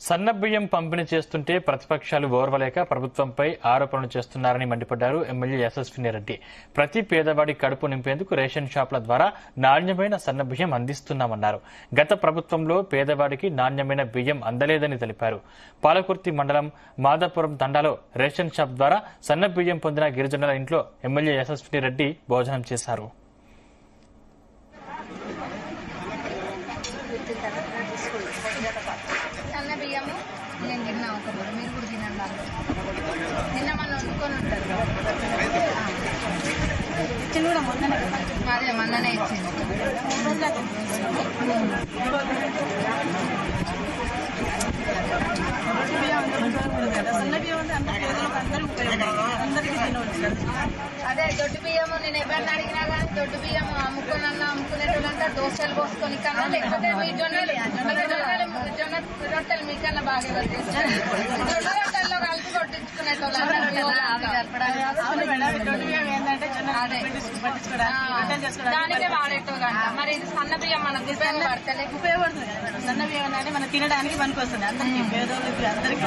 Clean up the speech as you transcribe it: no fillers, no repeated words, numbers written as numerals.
సన్నబియ్యం పంపిణీ చేస్తుంటే ప్రతిపక్షాలు ఓర్వలేక ప్రభుత్వంపై ఆరోపణలు చేస్తున్నారని మండిపడ్డారు ఎమ్మెల్యే యశస్విని రెడ్డి. ప్రతి పేదవాడి కడుపు నింపేందుకు రేషన్ షాపుల ద్వారా నాణ్యమైన సన్నబియ్యం అందిస్తున్నామన్నారు. గత ప్రభుత్వంలో పేదవాడికి నాణ్యమైన బియ్యం అందలేదని తెలిపారు. పాలకుర్తి మండలం మాదాపురం తండాలో రేషన్ షాప్ ద్వారా సన్నబియ్యం పొందిన గిరిజనుల ఇంట్లో ఎమ్మెల్యే యశస్విని రెడ్డి భోజనం చేశారు. సన్న బియ్యము నేను తిన్నా ఒకప్పుడు, మీరు కూడా తినండి. నిన్న మనం వండుకొని ఉంటారు, ఇచ్చింది కూడా మొన్ననే. అదే మొన్ననే ఇచ్చింది. అదే దొడ్డు బియ్యము నేను ఎవరిని అడిగినా కానీ దొడ్డు బియ్యం అమ్ముకునేటోళ్ళంతా దోశలు పోసుకొని కన్నా, లేకపోతే మీ జొన్న రొట్టెలు మీకన్నా బాగా జొన్న రొట్టెల్లో కలిపి కొట్టించుకునేటోళ్ళు. దానికే వాడేటోళ్ళంట. మరి ఇది సన్న బియ్యం మనకు ఉపయోగపడుతుంది. సన్న బియ్యం అంటే మనం తినడానికి పనికి వస్తుంది అందరికీ, పేదోళ్ళకి అందరికీ.